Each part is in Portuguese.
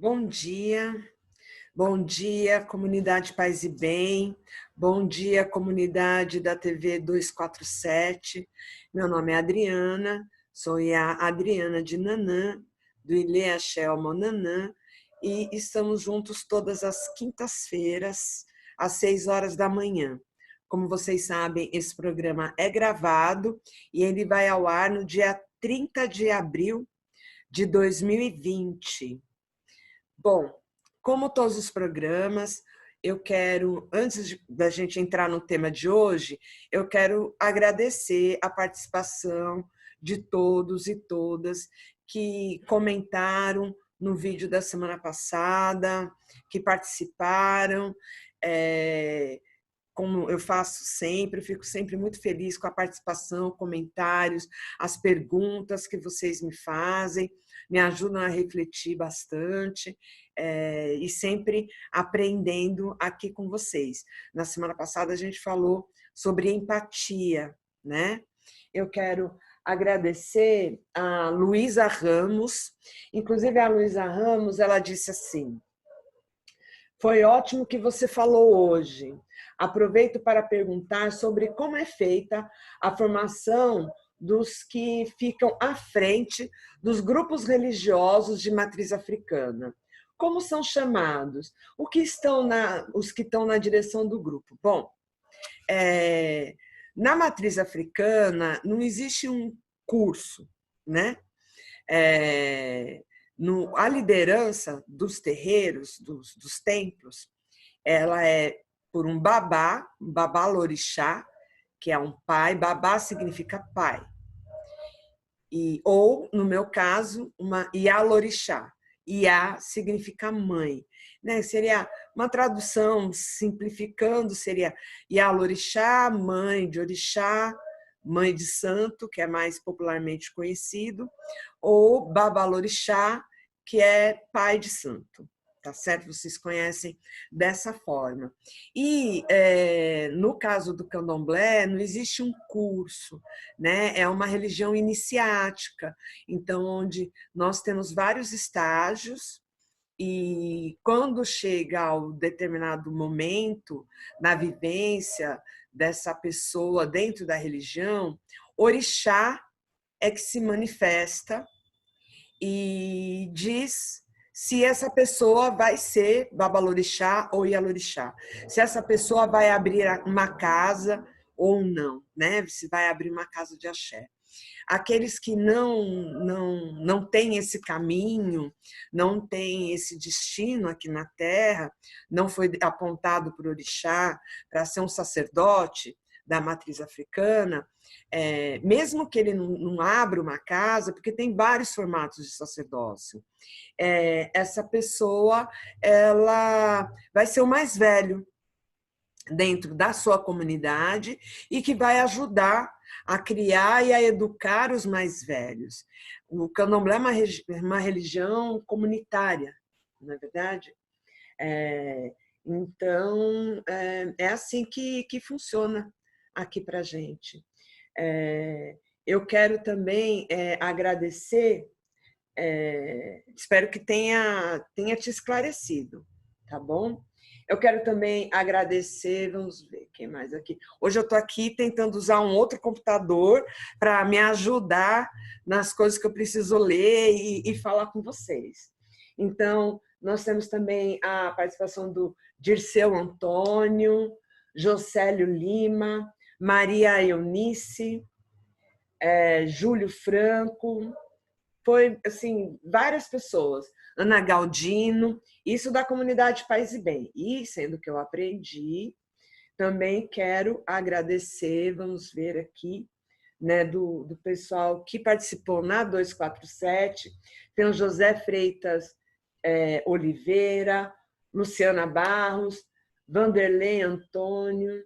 Bom dia, comunidade Paz e Bem, bom dia, comunidade da TV 247. Meu nome é Adriana, sou a Adriana de Nanã, do Ilê Axé Monanã, e estamos juntos todas as quintas-feiras, às 6 horas da manhã. Como vocês sabem, esse programa é gravado e ele vai ao ar no dia 30 de abril de 2020. Bom, como todos os programas, eu quero, da gente entrar no tema de hoje, eu quero agradecer a participação de todos e todas que comentaram no vídeo da semana passada, que participaram. Como eu faço sempre, eu fico sempre muito feliz com a participação, comentários, as perguntas que vocês me fazem, me ajudam a refletir bastante e sempre aprendendo aqui com vocês. Na semana passada a gente falou sobre empatia, né? Eu quero agradecer a Luísa Ramos, inclusive a Luísa Ramos, ela disse assim: foi ótimo que você falou hoje. Aproveito para perguntar sobre como é feita a formação dos que ficam à frente dos grupos religiosos de matriz africana. Como são chamados? Os que estão na direção do grupo? Bom, na matriz africana não existe um curso, né? A liderança dos terreiros, dos templos, ela é por um babá lorixá, que é um pai. Babá significa pai. Ou, no meu caso, uma Iá lorixá. Iá significa mãe. Né? Seria uma tradução, simplificando, seria Iá lorixá, mãe de orixá, mãe de santo, que é mais popularmente conhecido, ou babalorixá, que é pai de santo, tá certo? Vocês conhecem dessa forma. E no caso do candomblé, não existe um curso, né? É uma religião iniciática, então onde nós temos vários estágios. E quando chega ao determinado momento na vivência dessa pessoa dentro da religião, orixá é que se manifesta e diz se essa pessoa vai ser babalorixá ou ialorixá, se essa pessoa vai abrir uma casa ou não, né? Se vai abrir uma casa de axé. Aqueles que não têm esse caminho, não têm esse destino aqui na Terra, não foi apontado por orixá para ser um sacerdote da matriz africana, mesmo que ele não abra uma casa, porque tem vários formatos de sacerdócio, essa pessoa ela vai ser o mais velho dentro da sua comunidade e que vai ajudar a criar e a educar os mais velhos. O candomblé é uma religião comunitária, não é verdade? Então, é assim que funciona aqui para a gente. Eu quero também agradecer, espero que tenha te esclarecido, tá bom? Eu quero também agradecer, vamos ver quem mais aqui. Hoje eu estou aqui tentando usar um outro computador para me ajudar nas coisas que eu preciso ler e falar com vocês. Então, nós temos também a participação do Dirceu Antônio, Jocélio Lima, Maria Eunice, Júlio Franco, foi assim, várias pessoas. Ana Galdino, isso da comunidade Paz e Bem. E, sendo que eu aprendi, também quero agradecer, vamos ver aqui, né, do pessoal que participou na 247, tem o José Freitas Oliveira, Luciana Barros, Vanderlei Antônio,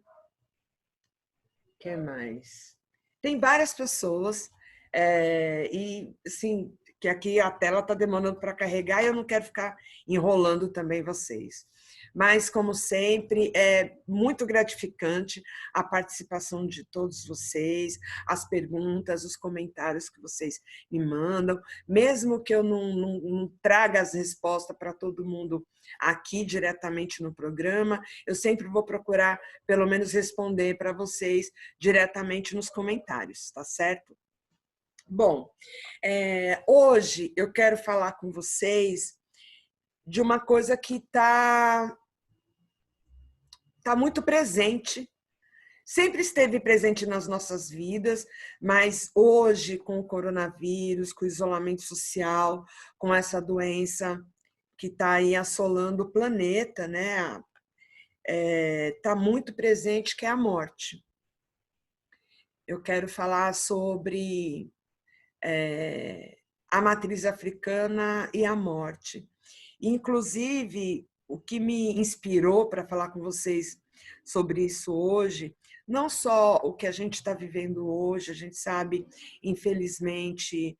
que mais? Tem várias pessoas, e assim, que aqui a tela está demorando para carregar e eu não quero ficar enrolando também vocês. Mas, como sempre, é muito gratificante a participação de todos vocês, as perguntas, os comentários que vocês me mandam. Mesmo que eu não traga as respostas para todo mundo aqui diretamente no programa, eu sempre vou procurar, pelo menos, responder para vocês diretamente nos comentários, tá certo? Bom, hoje eu quero falar com vocês de uma coisa que está muito presente, sempre esteve presente nas nossas vidas, mas hoje, com o coronavírus, com o isolamento social, com essa doença que está aí assolando o planeta, né? Está muito presente, que é a morte. Eu quero falar sobre a matriz africana e a morte. Inclusive, o que me inspirou para falar com vocês sobre isso hoje, não só o que a gente está vivendo hoje, a gente sabe, infelizmente,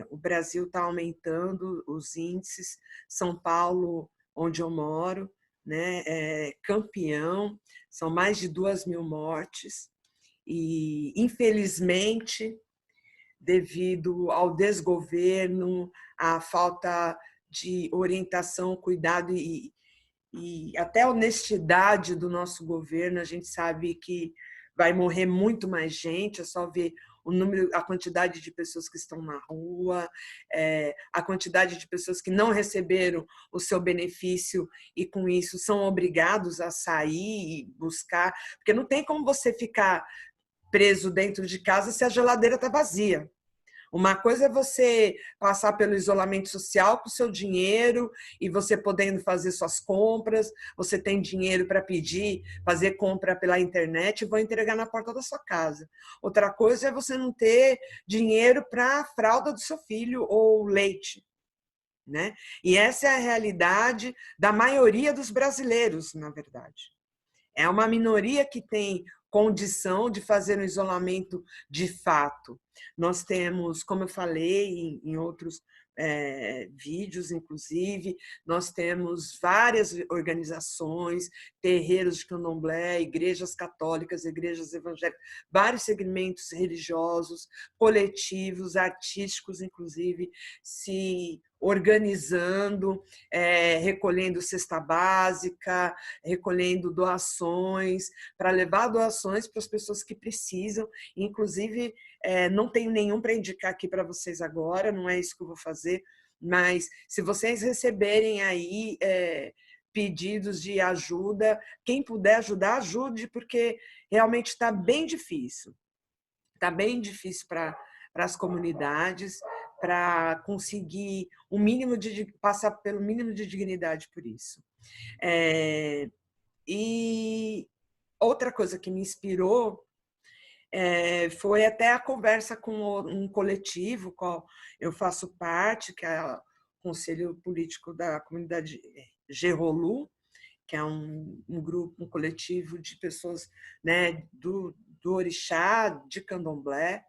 o Brasil está aumentando os índices, São Paulo, onde eu moro, né, é campeão, são mais de 2.000 mortes, e, infelizmente, devido ao desgoverno, à falta de orientação, cuidado e até honestidade do nosso governo, a gente sabe que vai morrer muito mais gente, é só ver o número, a quantidade de pessoas que estão na rua, a quantidade de pessoas que não receberam o seu benefício e, com isso, são obrigados a sair e buscar, porque não tem como você ficar preso dentro de casa se a geladeira está vazia. Uma coisa é você passar pelo isolamento social com o seu dinheiro e você podendo fazer suas compras, você tem dinheiro para pedir, fazer compra pela internet e vão entregar na porta da sua casa. Outra coisa é você não ter dinheiro para a fralda do seu filho ou leite, né? E essa é a realidade da maioria dos brasileiros, na verdade. É uma minoria que tem condição de fazer um isolamento de fato. Nós temos, como eu falei em outros vídeos, inclusive, nós temos várias organizações, terreiros de candomblé, igrejas católicas, igrejas evangélicas, vários segmentos religiosos, coletivos, artísticos, inclusive, se organizando, recolhendo cesta básica, recolhendo doações, para levar doações para as pessoas que precisam. Inclusive, não tenho nenhum para indicar aqui para vocês agora, não é isso que eu vou fazer, mas se vocês receberem aí pedidos de ajuda, quem puder ajudar, ajude, porque realmente está bem difícil. Está bem difícil para as comunidades, para conseguir o mínimo de passar pelo mínimo de dignidade por isso. E outra coisa que me inspirou foi até a conversa com um coletivo, qual eu faço parte, que é o Conselho Político da Comunidade Gerolu, que é um grupo, um coletivo de pessoas, né, do orixá, de candomblé,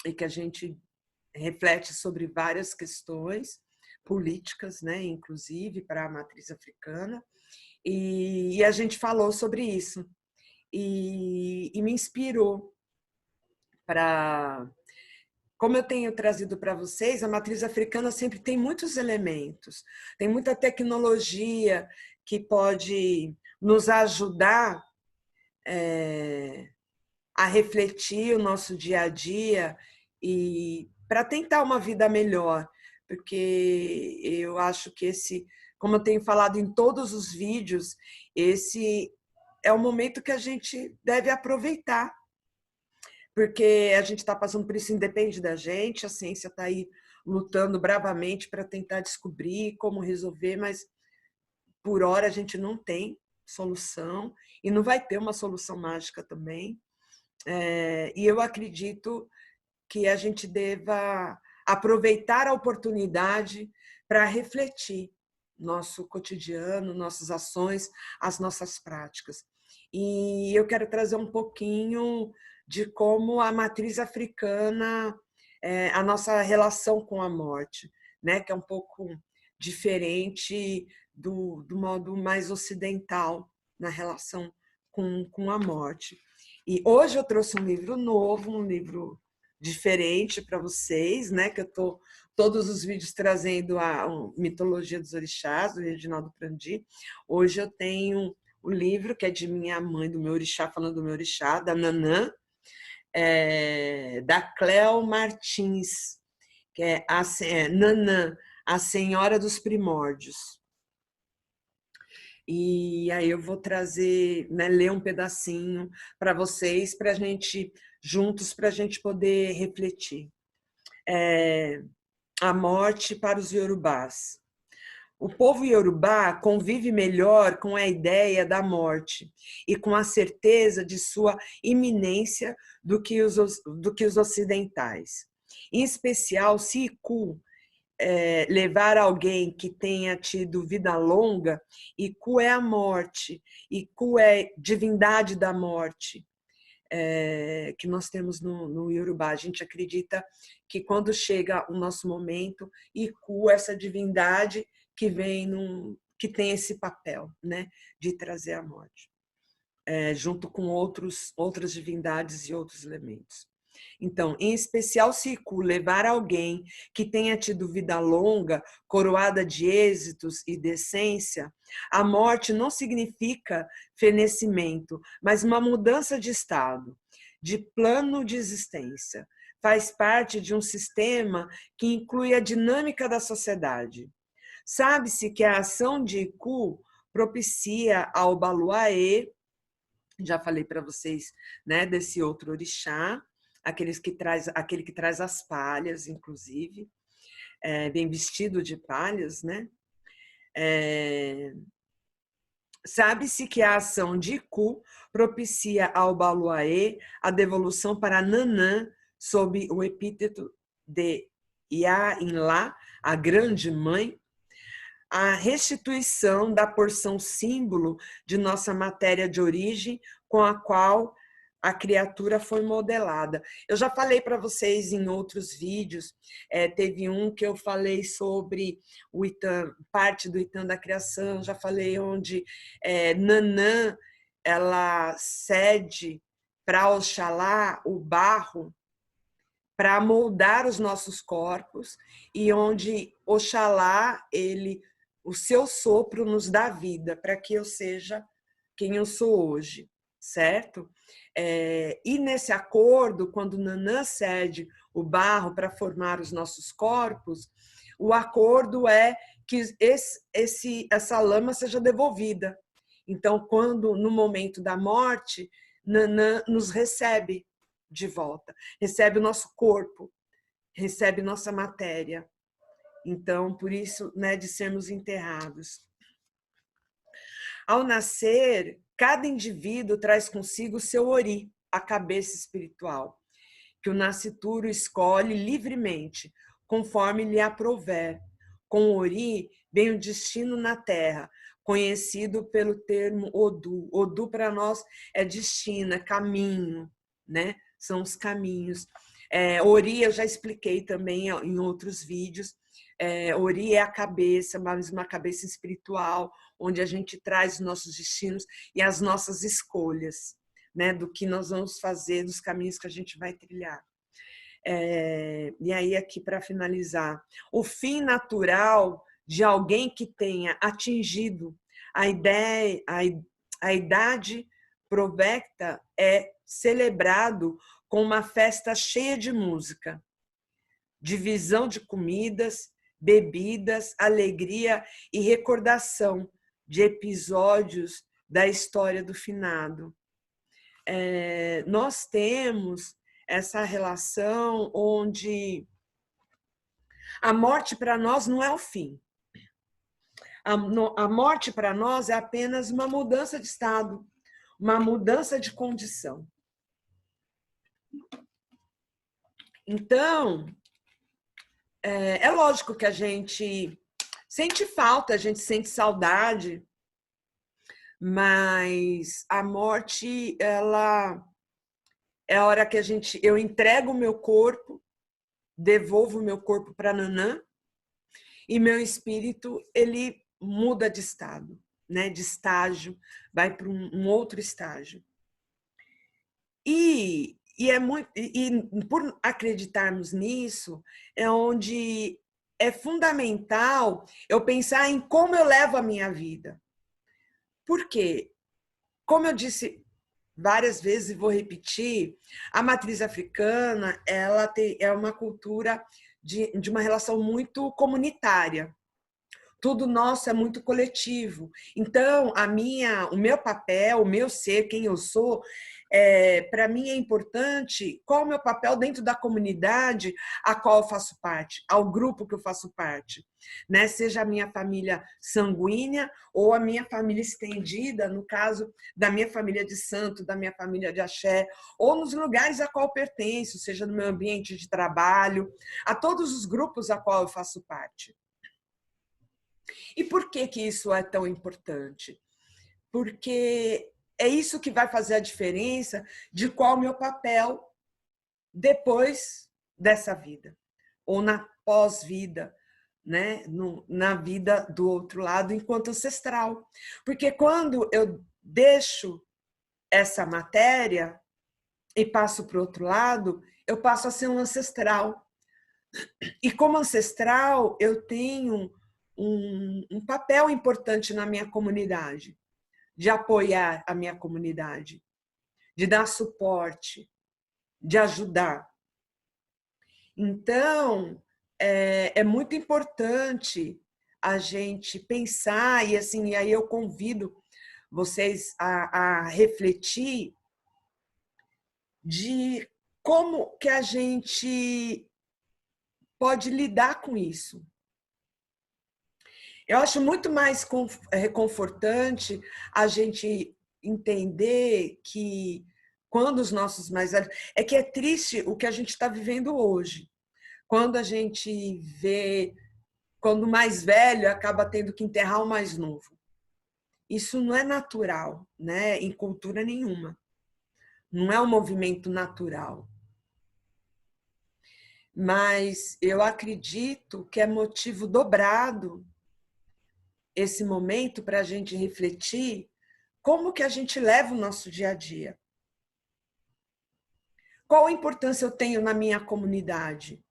e que a gente reflete sobre várias questões políticas, né, inclusive para a matriz africana, e a gente falou sobre isso. E me inspirou para... Como eu tenho trazido para vocês, a matriz africana sempre tem muitos elementos, tem muita tecnologia que pode nos ajudar a refletir o nosso dia a dia e para tentar uma vida melhor, porque eu acho que esse, como eu tenho falado em todos os vídeos, esse é o momento que a gente deve aproveitar, porque a gente está passando por isso, independe da gente, a ciência está aí lutando bravamente para tentar descobrir como resolver, mas por hora a gente não tem solução e não vai ter uma solução mágica também. E eu acredito que a gente deva aproveitar a oportunidade para refletir nosso cotidiano, nossas ações, as nossas práticas. E eu quero trazer um pouquinho de como a matriz africana, a nossa relação com a morte, né? Que é um pouco diferente do modo mais ocidental na relação com a morte. E hoje eu trouxe um livro novo, um livro diferente para vocês, né? Que eu estou todos os vídeos trazendo a mitologia dos orixás, do Reginaldo Prandi. Hoje eu tenho o livro que é de minha mãe, do meu orixá, falando do meu orixá, da Nanã, da Cléo Martins, que é Nanã, a Senhora dos Primórdios. E aí eu vou trazer, né, ler um pedacinho para vocês, para a gente, juntos, para a gente poder refletir. A morte para os iorubás. O povo iorubá convive melhor com a ideia da morte e com a certeza de sua iminência do que os ocidentais. Em especial, se Iku levar alguém que tenha tido vida longa, Iku é a morte, Iku é divindade da morte, que nós temos no Iorubá. A gente acredita que quando chega o nosso momento, Iku, essa divindade que vem que tem esse papel, né, de trazer a morte, junto com outras divindades e outros elementos. Então, em especial, se Iku levar alguém que tenha tido vida longa, coroada de êxitos e decência, a morte não significa fenecimento, mas uma mudança de estado, de plano de existência. Faz parte de um sistema que inclui a dinâmica da sociedade. Sabe-se que a ação de Iku propicia ao Baluaê, já falei para vocês, né, desse outro orixá, aquele que traz as palhas, inclusive, bem vestido de palhas, né? Sabe-se que a ação de Iku propicia ao Baluaê a devolução para Nanã sob o epíteto de Ia-Inlá, a grande mãe, a restituição da porção símbolo de nossa matéria de origem com a qual a criatura foi modelada. Eu já falei para vocês em outros vídeos, teve um que eu falei sobre o Itã, parte do Itã da criação, já falei onde Nanã, ela cede para Oxalá o barro para moldar os nossos corpos, e onde Oxalá, o seu sopro nos dá vida para que eu seja quem eu sou hoje, certo? E nesse acordo, quando Nanã cede o barro para formar os nossos corpos, o acordo é que essa lama seja devolvida. Então, quando no momento da morte, Nanã nos recebe de volta, recebe o nosso corpo, recebe nossa matéria. Então, por isso, né, de sermos enterrados. Ao nascer, cada indivíduo traz consigo o seu ori, a cabeça espiritual, que o nascituro escolhe livremente, conforme lhe aprouver. Com o ori vem o destino na terra, conhecido pelo termo Odu. Odu para nós é destino, é caminho, né? São os caminhos. Ori eu já expliquei também em outros vídeos. Ori é a cabeça, mas uma cabeça espiritual, onde a gente traz os nossos destinos e as nossas escolhas, né, do que nós vamos fazer, dos caminhos que a gente vai trilhar. E aí, aqui para finalizar, o fim natural de alguém que tenha atingido a idade provecta é celebrado com uma festa cheia de música, divisão de comidas, bebidas, alegria e recordação de episódios da história do finado. Nós temos essa relação onde a morte para nós não é o fim. A morte para nós é apenas uma mudança de estado, uma mudança de condição. Então, é lógico que a gente sente falta, a gente sente saudade, mas a morte, ela é a hora que eu entrego o meu corpo, devolvo o meu corpo para Nanã, e meu espírito ele muda de estado, né? De estágio, vai para um outro estágio. É muito, e por acreditarmos nisso, é onde é fundamental eu pensar em como eu levo a minha vida. Por quê? Como eu disse várias vezes e vou repetir, a matriz africana é uma cultura de uma relação muito comunitária. Tudo nosso é muito coletivo. Então, o meu papel, o meu ser, quem eu sou, para mim é importante qual é o meu papel dentro da comunidade a qual eu faço parte, ao grupo que eu faço parte, né? Seja a minha família sanguínea ou a minha família estendida, no caso da minha família de santo, da minha família de axé, ou nos lugares a qual eu pertenço, seja no meu ambiente de trabalho, a todos os grupos a qual eu faço parte. E por que que isso é tão importante? Porque é isso que vai fazer a diferença de qual é o meu papel depois dessa vida, ou na pós-vida, né? Na vida do outro lado, enquanto ancestral. Porque quando eu deixo essa matéria e passo para o outro lado, eu passo a ser um ancestral. E como ancestral, eu tenho um papel importante na minha comunidade, de apoiar a minha comunidade, de dar suporte, de ajudar. Então, é muito importante a gente pensar, e assim, e aí eu convido vocês a refletir de como que a gente pode lidar com isso. Eu acho muito mais reconfortante a gente entender que quando os nossos mais velhos... É que é triste o que a gente está vivendo hoje. Quando a gente vê... Quando o mais velho acaba tendo que enterrar o mais novo. Isso não é natural, né? Em cultura nenhuma. Não é um movimento natural. Mas eu acredito que é motivo dobrado esse momento para a gente refletir como que a gente leva o nosso dia a dia. Qual a importância eu tenho na minha comunidade?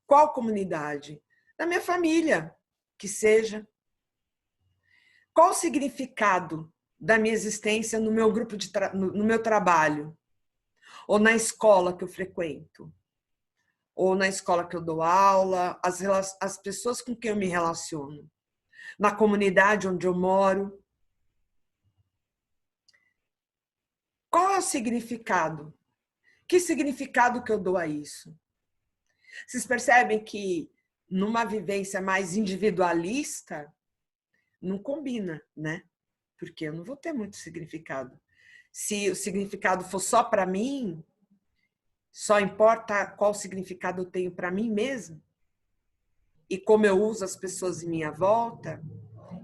Qual comunidade? Na minha família, que seja. Qual o significado da minha existência no meu grupo no meu trabalho? Ou na escola que eu frequento? Ou na escola que eu dou aula? As pessoas com quem eu me relaciono? Na comunidade onde eu moro? Qual é o significado? Que significado que eu dou a isso? Vocês percebem que numa vivência mais individualista não combina, né? Porque eu não vou ter muito significado. Se o significado for só para mim, só importa qual significado eu tenho para mim mesmo e como eu uso as pessoas em minha volta,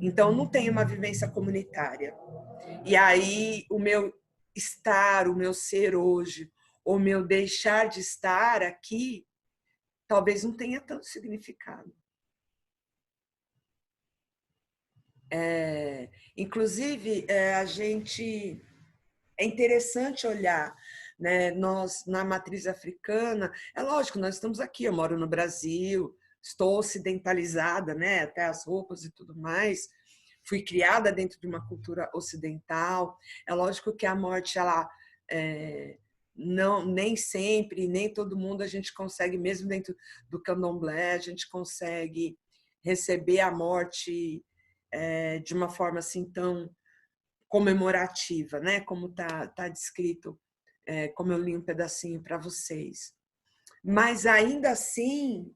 então não tenho uma vivência comunitária. E aí o meu estar, o meu ser hoje, o meu deixar de estar aqui, talvez não tenha tanto significado. Inclusive, é interessante olhar, né? Nós, na matriz africana, é lógico, nós estamos aqui, eu moro no Brasil, estou ocidentalizada, né? Até as roupas e tudo mais, fui criada dentro de uma cultura ocidental. É lógico que a morte, ela não, nem sempre, nem todo mundo a gente consegue, mesmo dentro do candomblé, a gente consegue receber a morte de uma forma assim tão comemorativa, né? Como tá descrito, como eu li um pedacinho para vocês. Mas ainda assim,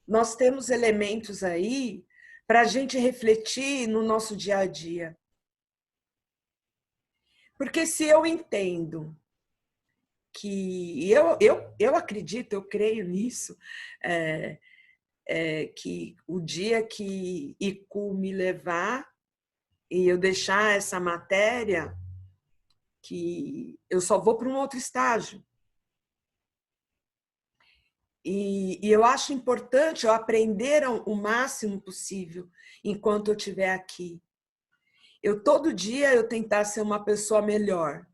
nós temos elementos aí para a gente refletir no nosso dia a dia. Porque se eu entendo que eu acredito, eu creio nisso, que o dia que Iku me levar e eu deixar essa matéria, que eu só vou para um outro estágio. E eu acho importante eu aprender o máximo possível enquanto eu estiver aqui. Todo dia eu tentar ser uma pessoa melhor.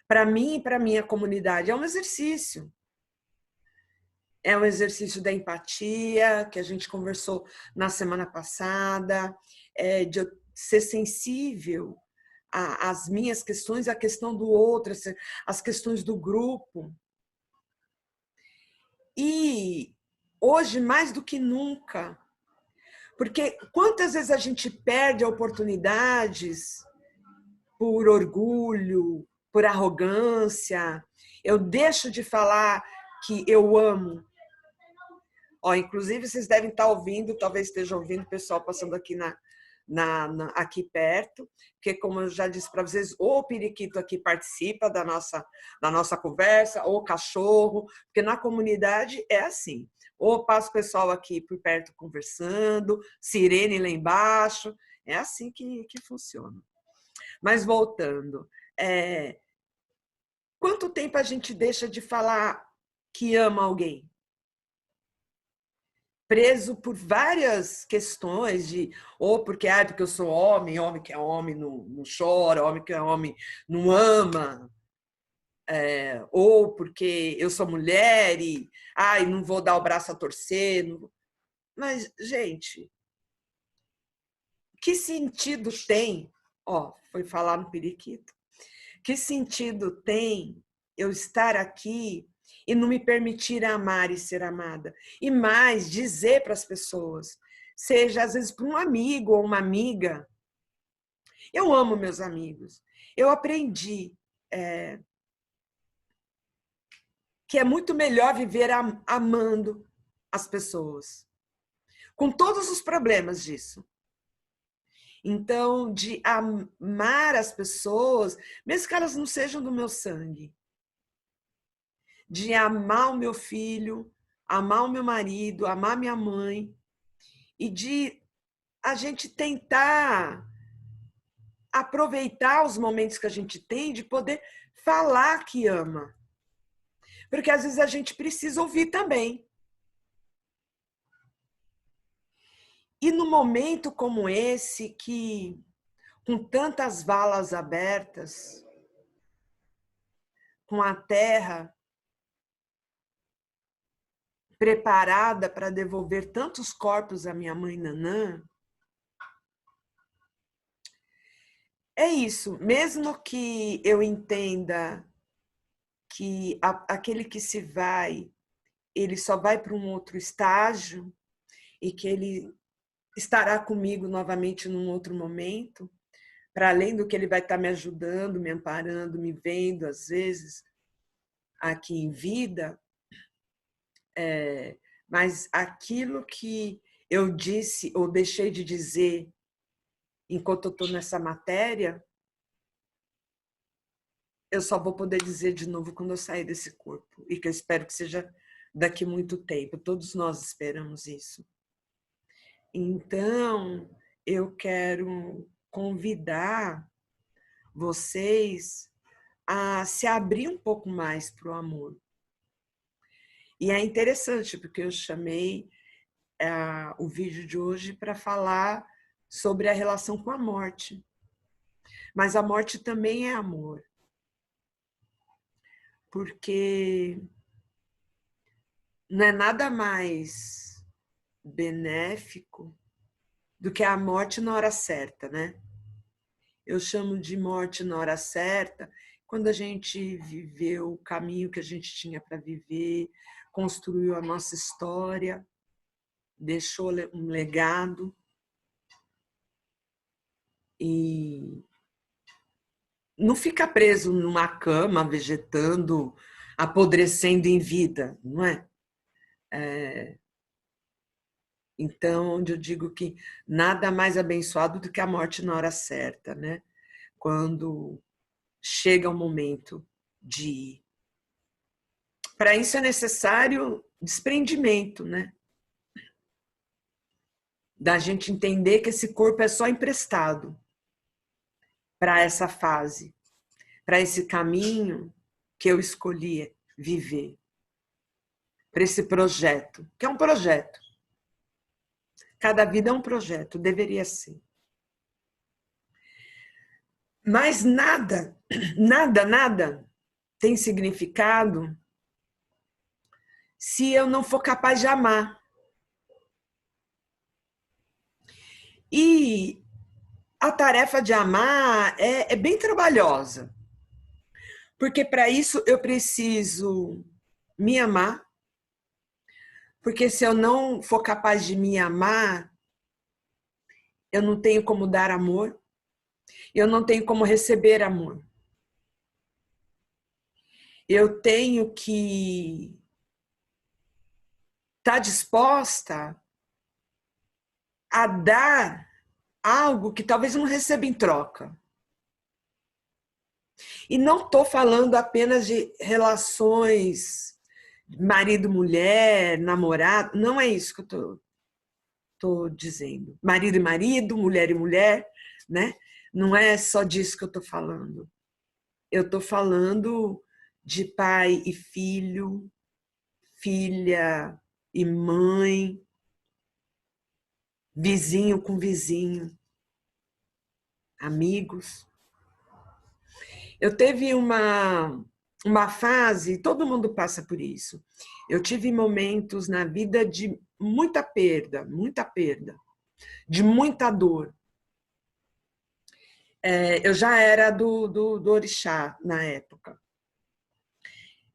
Para mim e para a minha comunidade. É um exercício. É um exercício da empatia, que a gente conversou na semana passada, de eu ser sensível às minhas questões, à questão do outro, as questões do grupo. E hoje, mais do que nunca, porque quantas vezes a gente perde oportunidades por orgulho, por arrogância, eu deixo de falar que eu amo. Inclusive, vocês devem estar ouvindo, talvez estejam ouvindo o pessoal passando aqui aqui perto, porque, como eu já disse para vocês, o periquito aqui participa da nossa conversa, ou o cachorro, porque na comunidade é assim. Ou passa o pessoal aqui por perto conversando, sirene lá embaixo, é assim que funciona. Mas voltando, quanto tempo a gente deixa de falar que ama alguém? Preso por várias questões ou porque eu sou homem que é homem não chora, homem que é homem não ama, ou porque eu sou mulher e não vou dar o braço a torcer. Mas, gente, que sentido tem? Foi falar no periquito. Que sentido tem eu estar aqui e não me permitir amar e ser amada? E mais, dizer para as pessoas, seja às vezes para um amigo ou uma amiga, eu amo meus amigos. Eu aprendi que é muito melhor viver amando as pessoas, com todos os problemas disso. Então, de amar as pessoas, mesmo que elas não sejam do meu sangue, de amar o meu filho, amar o meu marido, amar minha mãe, e de a gente tentar aproveitar os momentos que a gente tem de poder falar que ama. Porque às vezes a gente precisa ouvir também. E no momento como esse, que com tantas valas abertas, com a terra preparada para devolver tantos corpos à minha mãe Nanã, é isso. Mesmo que eu entenda que aquele que se vai, ele só vai para um outro estágio e que ele estará comigo novamente num outro momento, para além do que ele vai estar me ajudando, me amparando, me vendo, às vezes, aqui em vida, mas aquilo que eu disse ou deixei de dizer enquanto eu estou nessa matéria, eu só vou poder dizer de novo quando eu sair desse corpo, e que eu espero que seja daqui muito tempo. Todos nós esperamos isso. Então, eu quero convidar vocês a se abrir um pouco mais para o amor. E é interessante, porque eu chamei o vídeo de hoje para falar sobre a relação com a morte. Mas a morte também é amor. Porque não é nada mais benéfico do que a morte na hora certa, né? Eu chamo de morte na hora certa quando a gente viveu o caminho que a gente tinha para viver, construiu a nossa história, deixou um legado e não fica preso numa cama, vegetando, apodrecendo em vida, não é? Então, onde eu digo que nada mais abençoado do que a morte na hora certa, né? Quando chega o momento de ir. Para isso é necessário desprendimento, né? Da gente entender que esse corpo é só emprestado para essa fase, para esse caminho que eu escolhi viver. para esse projeto, que é um projeto. Cada vida é um projeto, deveria ser. Mas nada, nada tem significado se eu não for capaz de amar. E a tarefa de amar é bem trabalhosa, porque para isso eu preciso me amar, porque se eu não for capaz de me amar, eu não tenho como dar amor, eu não tenho como receber amor. Eu tenho que estar disposta a dar algo que talvez eu não receba em troca. E não estou falando apenas de relações marido-mulher, namorado, não é isso que eu estou dizendo. Marido e marido, mulher e mulher, né? Não é só disso que eu estou falando. Eu estou falando de pai e filho, filha e mãe, vizinho com vizinho, amigos. Eu tive uma fase, todo mundo passa por isso. Eu tive momentos na vida de muita perda, de muita dor. Eu já era do orixá na época.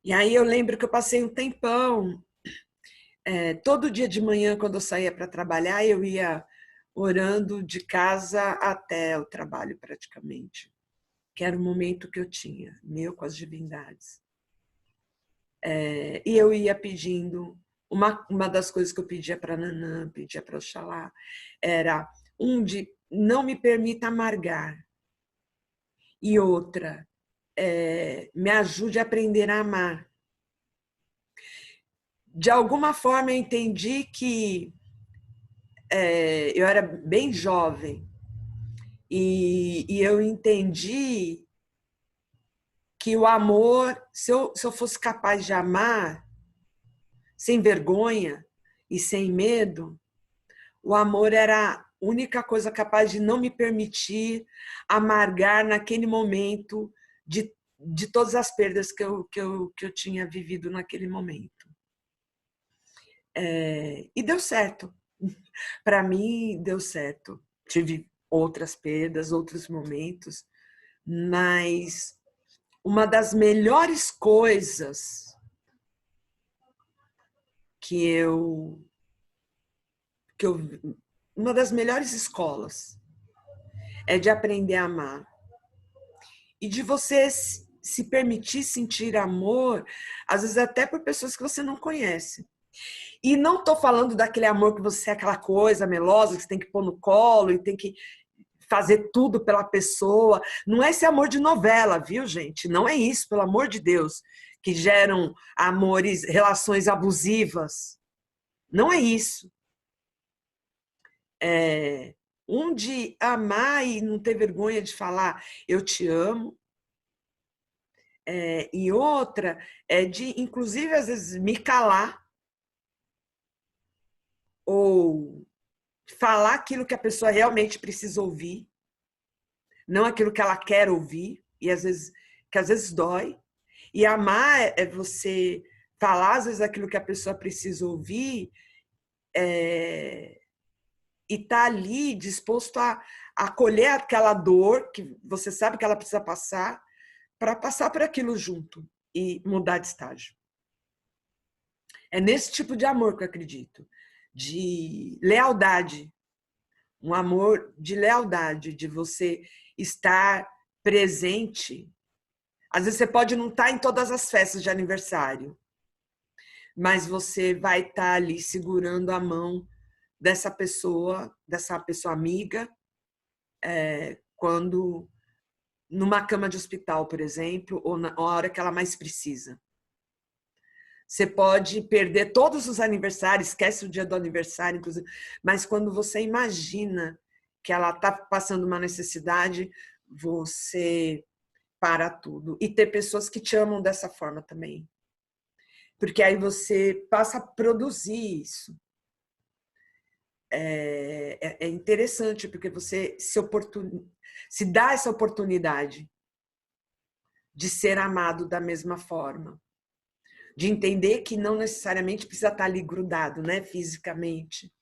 E aí eu lembro que eu passei um tempão, todo dia de manhã, quando eu saía para trabalhar, eu ia orando de casa até o trabalho praticamente, que era o momento que eu tinha, meu com as divindades. E eu ia pedindo, uma das coisas que eu pedia para Nanã, pedia para Oxalá, era de não me permita amargar, e outra, me ajude a aprender a amar. De alguma forma eu entendi que eu era bem jovem, e eu entendi que o amor, se eu fosse capaz de amar, sem vergonha e sem medo, o amor era a única coisa capaz de não me permitir amargar naquele momento de todas as perdas que eu tinha vivido naquele momento. E deu certo. Para mim, deu certo. Tive outras perdas, outros momentos, mas uma das melhores coisas que uma das melhores escolas é de aprender a amar. E de você se permitir sentir amor, às vezes até por pessoas que você não conhece. E não estou falando daquele amor que você é aquela coisa melosa, que você tem que pôr no colo e tem que fazer tudo pela pessoa. Não é esse amor de novela, viu, gente? Não é isso, pelo amor de Deus, que geram amores, relações abusivas. Não é isso. De amar e não ter vergonha de falar eu te amo. E outra é de, inclusive, às vezes, me calar ou falar aquilo que a pessoa realmente precisa ouvir, não aquilo que ela quer ouvir, e às vezes dói. E amar é você falar, às vezes, aquilo que a pessoa precisa ouvir, e estar ali disposto a acolher aquela dor que você sabe que ela precisa passar, para passar por aquilo junto e mudar de estágio. É nesse tipo de amor que eu acredito, de lealdade, um amor de lealdade, de você estar presente. Às vezes você pode não estar em todas as festas de aniversário, mas você vai estar ali segurando a mão dessa pessoa amiga, quando numa cama de hospital, por exemplo, ou na hora que ela mais precisa. Você pode perder todos os aniversários, esquece o dia do aniversário, inclusive, mas quando você imagina que ela está passando uma necessidade, você para tudo. E ter pessoas que te amam dessa forma também. Porque aí você passa a produzir isso. É interessante, porque você se dá essa oportunidade de ser amado da mesma forma. De entender que não necessariamente precisa estar ali grudado, né, fisicamente.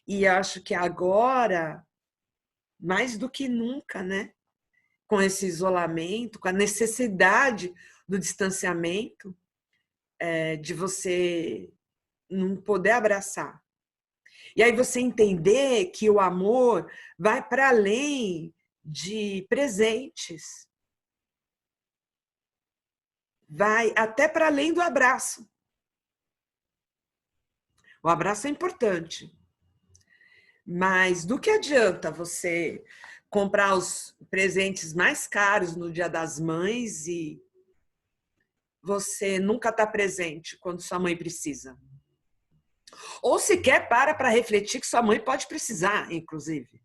E acho que agora, mais do que nunca, né, com esse isolamento, com a necessidade do distanciamento, de você não poder abraçar. E aí você entender que o amor vai para além de presentes. Vai até para além do abraço. O abraço é importante. Mas do que adianta você comprar os presentes mais caros no Dia das Mães e você nunca está presente quando sua mãe precisa? Ou sequer para refletir que sua mãe pode precisar, inclusive.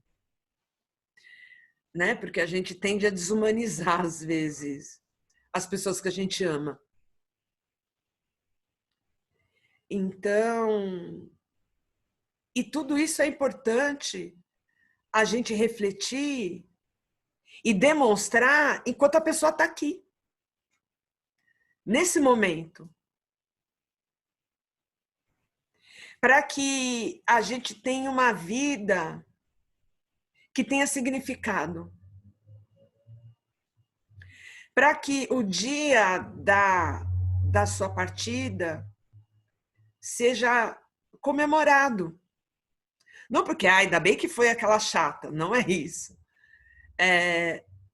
Né? Porque a gente tende a desumanizar, às vezes, as pessoas que a gente ama. Então, e tudo isso é importante a gente refletir e demonstrar enquanto a pessoa está aqui, nesse momento. Para que a gente tenha uma vida que tenha significado. Para que o dia da sua partida seja comemorado. Não porque, ainda bem que foi aquela chata, não é isso.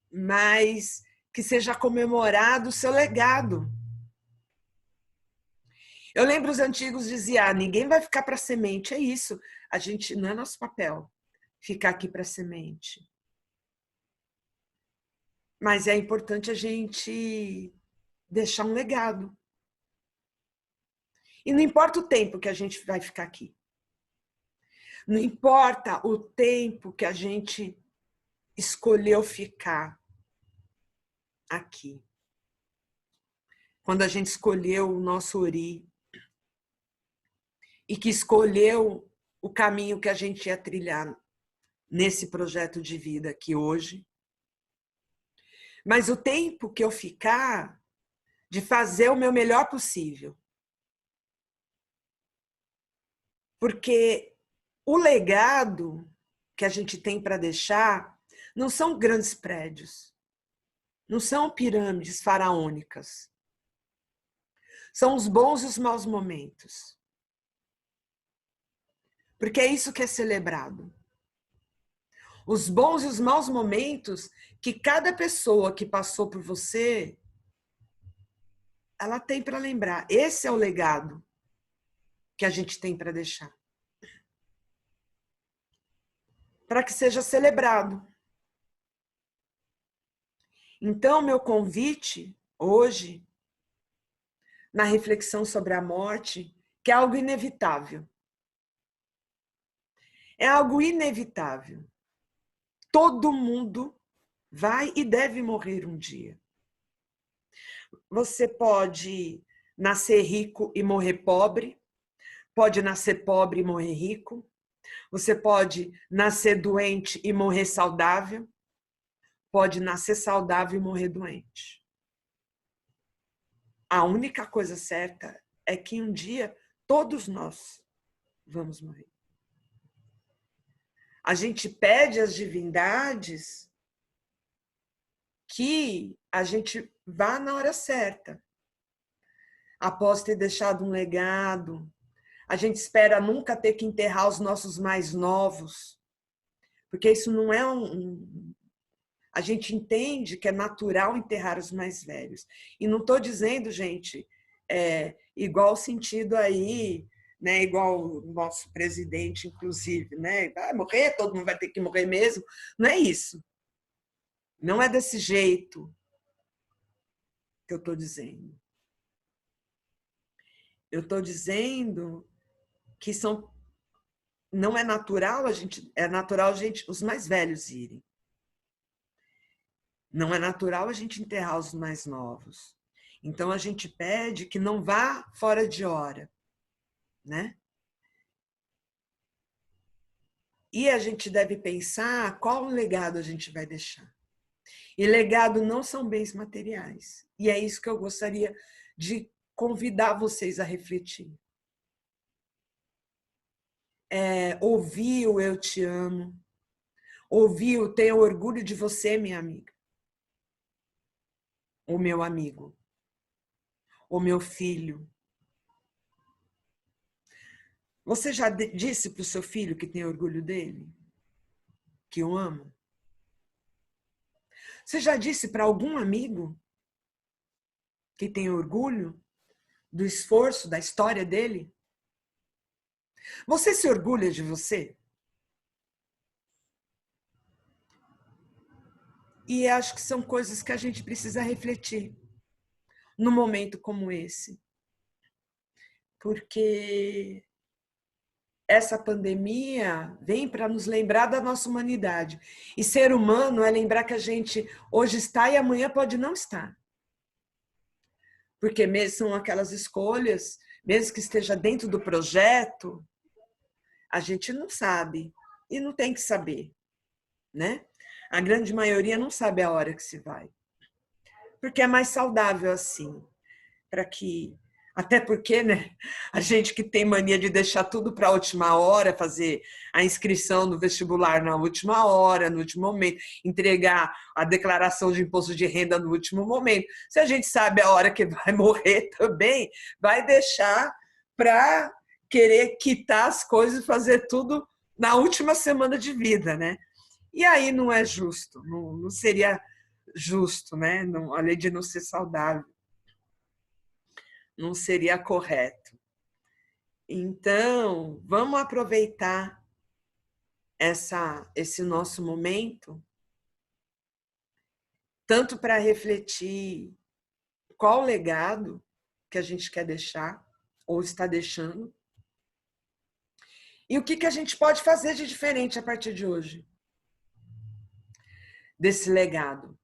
Mas que seja comemorado o seu legado. Eu lembro os antigos diziam, ninguém vai ficar para semente, é isso. A gente, não é nosso papel ficar aqui para semente. Mas é importante a gente deixar um legado. E não importa o tempo que a gente vai ficar aqui. Não importa o tempo que a gente escolheu ficar aqui. Quando a gente escolheu o nosso ori e que escolheu o caminho que a gente ia trilhar nesse projeto de vida aqui hoje. Mas o tempo que eu ficar de fazer o meu melhor possível. Porque o legado que a gente tem para deixar não são grandes prédios, não são pirâmides faraônicas. São os bons e os maus momentos. Porque é isso que é celebrado. Os bons e os maus momentos que cada pessoa que passou por você, ela tem para lembrar. Esse é o legado que a gente tem para deixar. Para que seja celebrado. Então, meu convite hoje, na reflexão sobre a morte, que é algo inevitável. É algo inevitável. Todo mundo vai e deve morrer um dia. Você pode nascer rico e morrer pobre, pode nascer pobre e morrer rico, você pode nascer doente e morrer saudável, pode nascer saudável e morrer doente. A única coisa certa é que um dia todos nós vamos morrer. A gente pede às divindades que a gente vá na hora certa. Após ter deixado um legado, a gente espera nunca ter que enterrar os nossos mais novos, porque isso não é a gente entende que é natural enterrar os mais velhos. E não estou dizendo, gente, igual o sentido aí, né, igual o nosso presidente, inclusive, né, vai morrer, todo mundo vai ter que morrer mesmo. Não é isso. Não é desse jeito que eu estou dizendo. Eu estou dizendo que não é natural é natural os mais velhos irem. Não é natural a gente enterrar os mais novos. Então, a gente pede que não vá fora de hora, né? E a gente deve pensar qual legado a gente vai deixar. E legado não são bens materiais. E é isso que eu gostaria de convidar vocês a refletir. Ouvir o eu te amo, ouvir o tenho orgulho de você, minha amiga, o meu amigo, o meu filho. Você já disse para o seu filho que tem orgulho dele? Que o ama? Você já disse para algum amigo que tem orgulho do esforço, da história dele? Você se orgulha de você? E acho que são coisas que a gente precisa refletir num momento como esse. Porque essa pandemia vem para nos lembrar da nossa humanidade. E ser humano é lembrar que a gente hoje está e amanhã pode não estar. Porque mesmo são aquelas escolhas, mesmo que esteja dentro do projeto, a gente não sabe e não tem que saber, né? A grande maioria não sabe a hora que se vai. Porque é mais saudável assim, para que até porque, né, a gente que tem mania de deixar tudo para a última hora, fazer a inscrição no vestibular na última hora, no último momento, entregar a declaração de imposto de renda no último momento. Se a gente sabe a hora que vai morrer também, vai deixar para querer quitar as coisas e fazer tudo na última semana de vida, né? E aí não é justo, não seria justo, né? Não, além de não ser saudável, não seria correto. Então, vamos aproveitar esse nosso momento, tanto para refletir qual legado que a gente quer deixar, ou está deixando, e o que a gente pode fazer de diferente a partir de hoje, desse legado,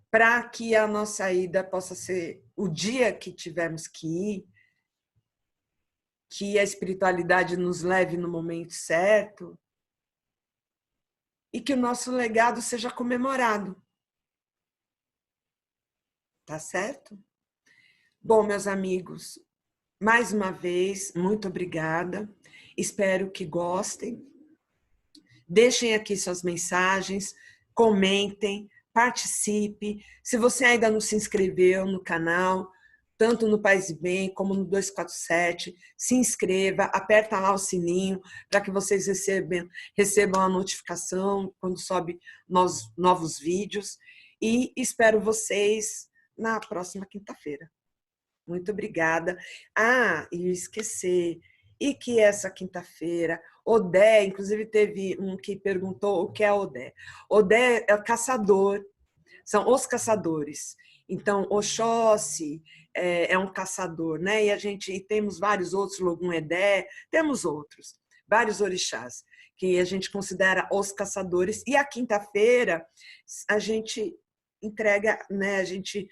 para que a nossa ida possa ser o dia que tivermos que ir, que a espiritualidade nos leve no momento certo e que o nosso legado seja comemorado. Tá certo? Bom, meus amigos, mais uma vez, muito obrigada. Espero que gostem. Deixem aqui suas mensagens, comentem, participe. Se você ainda não se inscreveu no canal, tanto no Paz e Bem como no 247, se inscreva, aperta lá o sininho para que vocês recebam a notificação quando sobe novos vídeos. E espero vocês na próxima quinta-feira. Muito obrigada. E esquecer. E que essa quinta-feira, Odé, inclusive teve um que perguntou o que é Odé. Odé é caçador, são os caçadores. Então, Oxóssi é um caçador, né? E temos vários outros, Logum Edé, temos outros, vários orixás, que a gente considera os caçadores. E a quinta-feira a gente entrega, né? A gente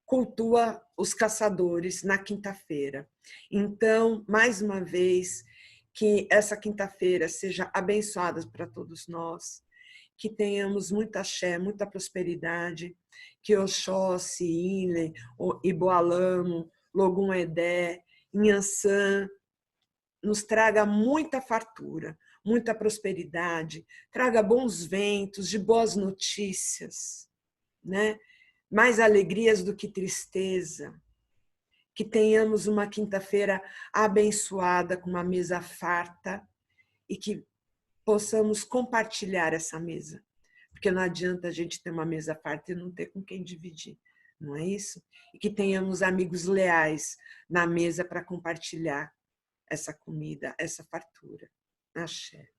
cultua os caçadores na quinta-feira. Então, mais uma vez, que essa quinta-feira seja abençoada para todos nós, que tenhamos muita axé, muita prosperidade, que Oxóssi, Inle, Iboalamo, Logum Edé, Inhansã, nos traga muita fartura, muita prosperidade, traga bons ventos, de boas notícias, né? Mais alegrias do que tristeza, que tenhamos uma quinta-feira abençoada com uma mesa farta e que possamos compartilhar essa mesa, porque não adianta a gente ter uma mesa farta e não ter com quem dividir, não é isso? E que tenhamos amigos leais na mesa para compartilhar essa comida, essa fartura. Axé.